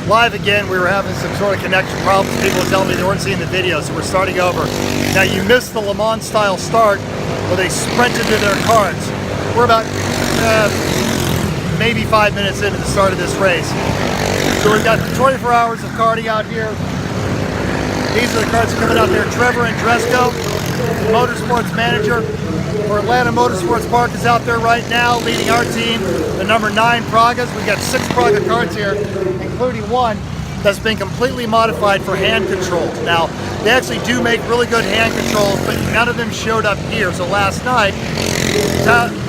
live again. We were having some sort of connection problems. People were telling me they weren't seeing the video, so we're starting over. Now, you missed the LeMans style start where they sprinted to their karts. We're about maybe 5 minutes into the start of this race. So we've got 24 hours of karting out here. These are the karts coming out there. Trevor Andresco, Motorsports Manager for Atlanta Motorsports Park, is out there right now leading our team, the number 9 Pragas. We've got 6 Praga karts here, including one that's been completely modified for hand controls. Now, they actually do make really good hand controls, but none of them showed up here. So last night,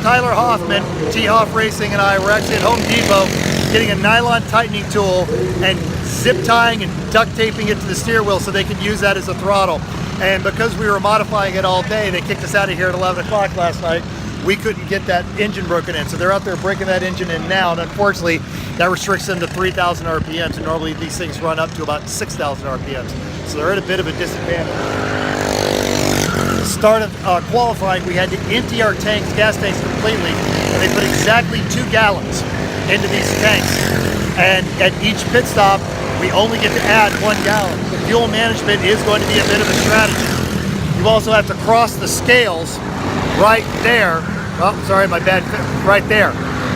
Tyler Hoffman, T-Hoff Racing, and I were actually at Home Depot getting a nylon tightening tool and zip tying and duct taping it to the steer wheel so they could use that as a throttle. And because we were modifying it all day, they kicked us out of here at 11 o'clock last night. We couldn't get that engine broken in. So they're out there breaking that engine in now, and unfortunately, that restricts them to 3,000 RPMs, and normally these things run up to about 6,000 RPMs. So they're at a bit of a disadvantage. At the start of qualifying, we had to empty our tanks, gas tanks completely, and they put exactly 2 gallons into these tanks. And at each pit stop, we only get to add 1 gallon. The fuel management is going to be a bit of a strategy. You also have to cross the scales right there. Oh, sorry, my bad, right there.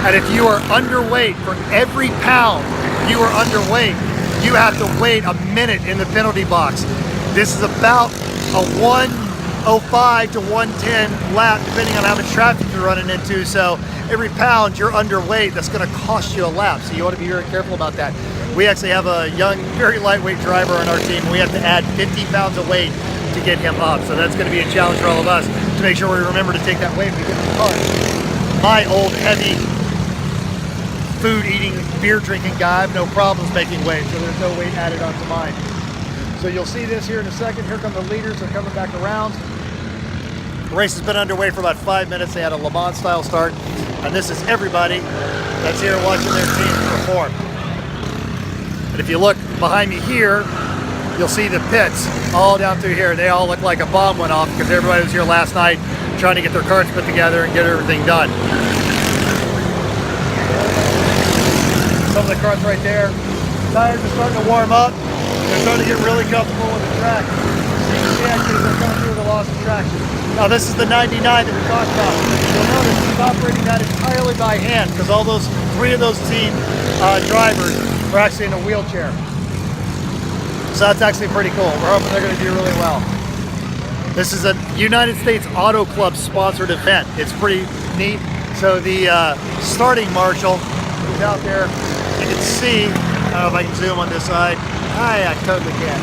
And if you are underweight, for every pound you are underweight, you have to wait a minute in the penalty box. This is about a 105 to 110 lap, depending on how much traffic you're running into. So every pound you're underweight, that's going to cost you a lap. So you want to be very careful about that. We actually have a young, very lightweight driver on our team. We have to add 50 pounds of weight to get him up. So that's going to be a challenge for all of us to make sure we remember to take that weight when we get in the car. My old heavy food eating, beer drinking guy, I have no problems making weight, so there's no weight added onto mine. So you'll see this here in a second. Here come the leaders, they're coming back around. The race has been underway for about 5 minutes. They had a Le Mans style start, and this is everybody that's here watching their team perform. And if you look behind me here, you'll see the pits all down through here. They all look like a bomb went off because everybody was here last night trying to get their karts put together and get everything done. Some of the karts right there, tires are starting to warm up. They're starting to get really comfortable with the track. So you can see actually they're coming through the loss of traction. Now this is the 99 that we talked about. You'll notice he's operating that entirely by hand because all those 3 of those team drivers are actually in a wheelchair. So that's actually pretty cool. We're hoping they're going to do really well. This is a United States Auto Club sponsored event. It's pretty neat. So the starting marshal is out there. You can see, I don't know if I can zoom on this side. I totally can.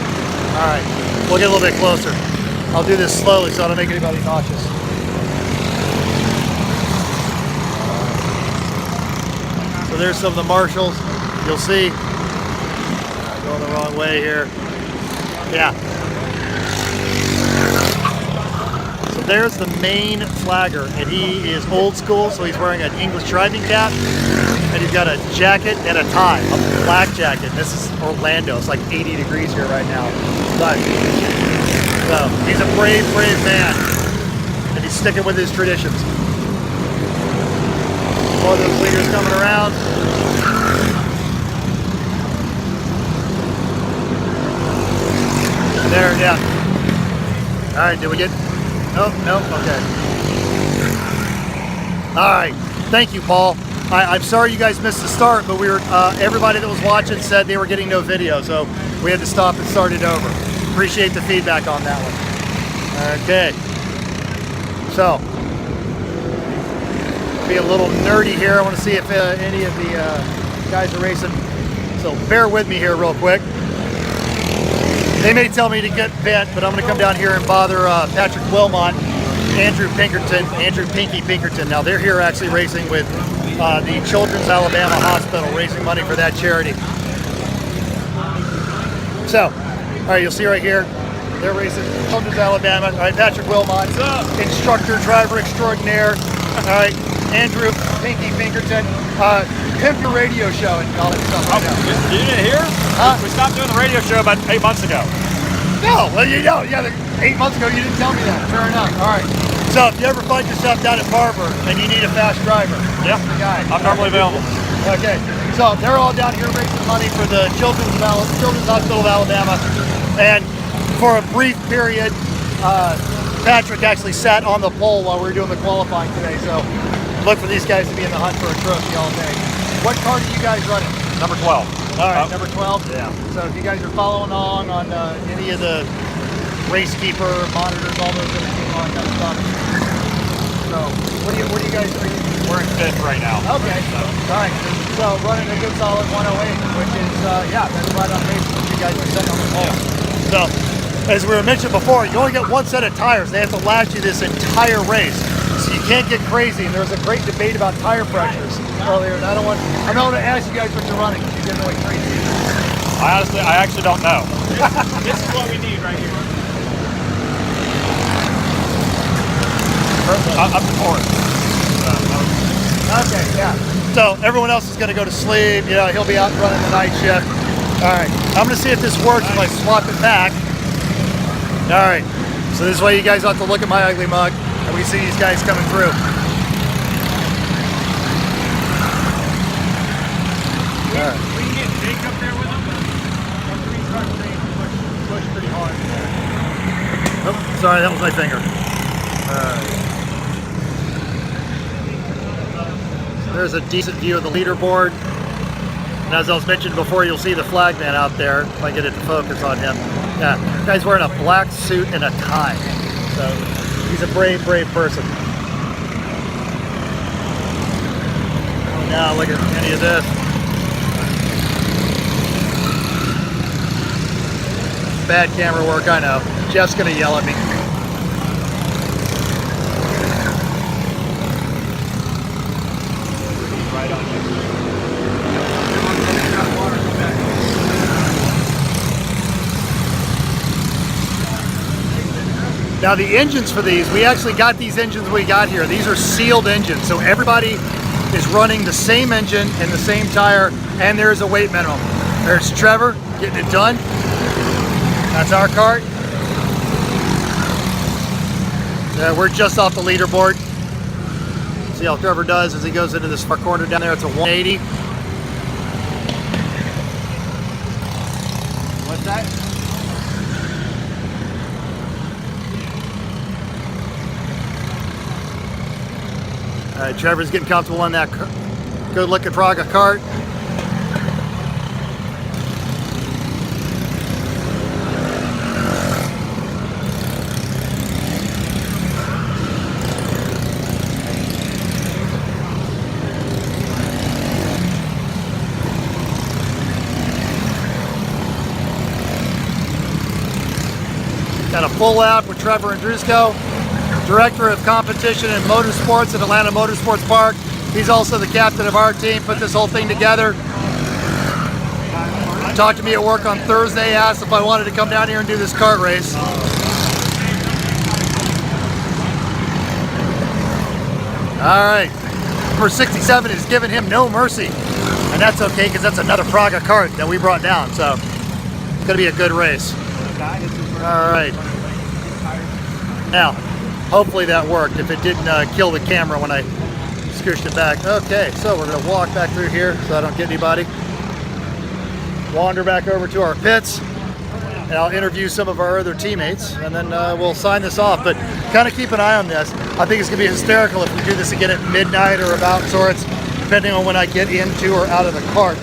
All right, we'll get a little bit closer. I'll do this slowly so I don't make anybody nauseous. So there's some of the marshals. You'll see. Going the wrong way here. Yeah. So there's the main flagger, and he is old school, so he's wearing an English driving cap, and he's got a jacket and a tie, a black jacket. This is Orlando. It's like 80 degrees here right now. But, so he's a brave, brave man, and he's sticking with his traditions. More of those leaders coming around. There, yeah. All right, did we get? Oh, no, okay. All right, thank you, Paul. I'm sorry you guys missed the start, but we were everybody that was watching said they were getting no video, so we had to stop and start it over. Appreciate the feedback on that one. Okay. So, be a little nerdy here. I want to see if any of the guys are racing. So bear with me here real quick. They may tell me to get bent, but I'm going to come down here and bother Patrick Wilmot, Andrew Pinky Pinkerton. Now they're here actually racing with the Children's Alabama Hospital, raising money for that charity. So, all right, you'll see right here, they're racing Children's Alabama. All right, Patrick Wilmot, instructor, driver extraordinaire. All right, Andrew Pinky Pinkerton. Pimp your radio show and all that stuff. Right now. You didn't hear? We stopped doing the radio show about 8 months ago. No, well you know, yeah, 8 months ago you didn't tell me that. Fair enough. All right. So if you ever find yourself down at Barber and you need a fast driver, yeah, the guy. I'm normally available. Okay. So they're all down here raising money for the Children's Hospital of Alabama. And for a brief period, Patrick actually sat on the pole while we were doing the qualifying today. So look for these guys to be in the hunt for a trophy all day. What card are you guys running? Number 12. All right, number 12? Yeah. So if you guys are following along on any of the Racekeeper monitors, all those everything on that stuff. So what do you guys are? We're in 5th right now. Okay. All right. So running a good solid 108, which is that's right on pace what you guys are setting on the pole. So as we were mentioned before, you only get one set of tires. They have to last you this entire race. So you can't get crazy. And there was a great debate about tire pressures earlier. And I'm not going to ask you guys what you're running. You get really crazy. I actually don't know. This is what we need right here. Up to 4th. Okay, yeah. So everyone else is going to go to sleep. You know, he'll be out running the night shift. All right. I'm going to see if this works if I swap it back. All right. So this way you guys have to look at my ugly mug and we see these guys coming through. We can get Jake up there with him. Push pretty hard. Oh, sorry, that was my finger. All right. There's a decent view of the leaderboard. And as I was mentioning before, you'll see the flag man out there, if I get it to focus on him. Yeah, the guy's wearing a black suit and a tie. So he's a brave, brave person. Now look at any of this. Bad camera work, I know. Jeff's gonna yell at me. Right on you. Now the engines for these, we actually got these engines we got here. These are sealed engines, so everybody is running the same engine and the same tire, and there's a weight minimum. There's Trevor getting it done. That's our cart. We're just off the leaderboard. See how Trevor does as he goes into this far corner down there. It's a 180. What's that? All right, Trevor's getting comfortable on that good-looking Praga cart. Got a full lap with Trevor Andrusko, Director of Competition and Motorsports at Atlanta Motorsports Park. He's also the captain of our team, put this whole thing together. Talked to me at work on Thursday, asked if I wanted to come down here and do this kart race. All right, number 67 is giving him no mercy. And that's okay, because that's another Praga kart that we brought down, so it's gonna be a good race. All right. Now, hopefully that worked. If it didn't kill the camera when I scooched it back. Okay, so we're gonna walk back through here so I don't get anybody. Wander back over to our pits, and I'll interview some of our other teammates, and then we'll sign this off. But kind of keep an eye on this. I think it's gonna be hysterical if we do this again at midnight or about sorts, depending on when I get into or out of the cart.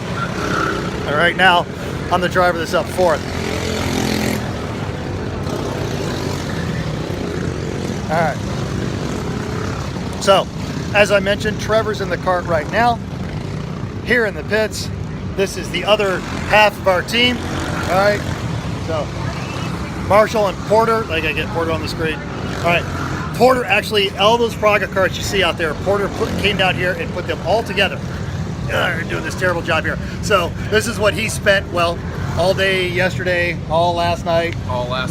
All right, now I'm the driver that's up fourth. All right. So, as I mentioned, Trevor's in the cart right now. Here in the pits, this is the other half of our team. All right. So, Marshall and Porter. I gotta get Porter on the screen. All right. Porter actually, all those Praga carts you see out there, Porter came down here and put them all together. You're doing this terrible job here. So, this is what he spent, well, all day yesterday, all last night,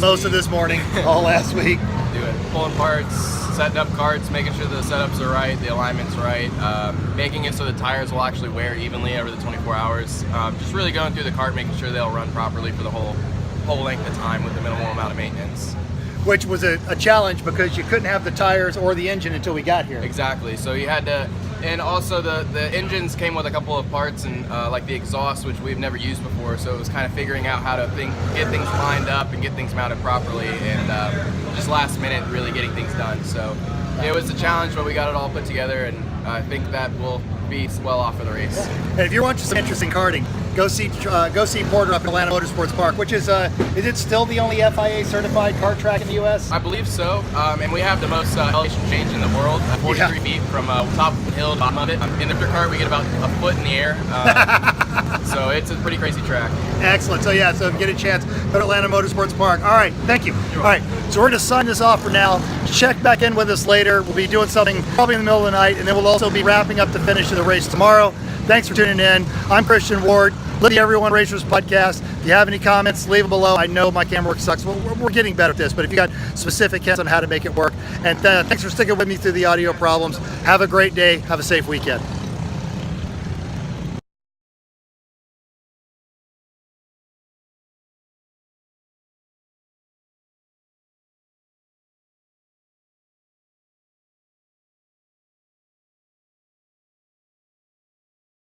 most of this morning, all last week. Pulling parts, setting up carts, making sure the setups are right, the alignment's right, making it so the tires will actually wear evenly over the 24 hours. Just really going through the cart, making sure they'll run properly for the whole length of time with the minimal amount of maintenance. Which was a challenge because you couldn't have the tires or the engine until we got here. Exactly. So you had to And also the engines came with a couple of parts and like the exhaust, which we've never used before. So it was kind of figuring out how to get things lined up and get things mounted properly, and just last minute really getting things done. So it was a challenge, but we got it all put together, and I think that will be well off for the race. And if you're watching some interesting karting, go see Porter up at Atlanta Motorsports Park, which is it still the only FIA certified kart track in the U.S.? I believe so, and we have the most elevation change in the world, 43 feet from top of the hill to bottom of it. In the kart, we get about a foot in the air, so it's a pretty crazy track. Excellent. So yeah, so if you get a chance, go to Atlanta Motorsports Park. All right, thank you. All right, so we're going to sign this off for now. Check back in with us later. We'll be doing something probably in the middle of the night, and then we'll also be wrapping up the finish of the race tomorrow. Thanks for tuning in. I'm Christian Ward, Living Everyone Racers Podcast. If you have any comments, leave them below. I know my camera work sucks. We're getting better at this, but if you got specific hints on how to make it work, and thanks for sticking with me through the audio problems. Have a great day. Have a safe weekend.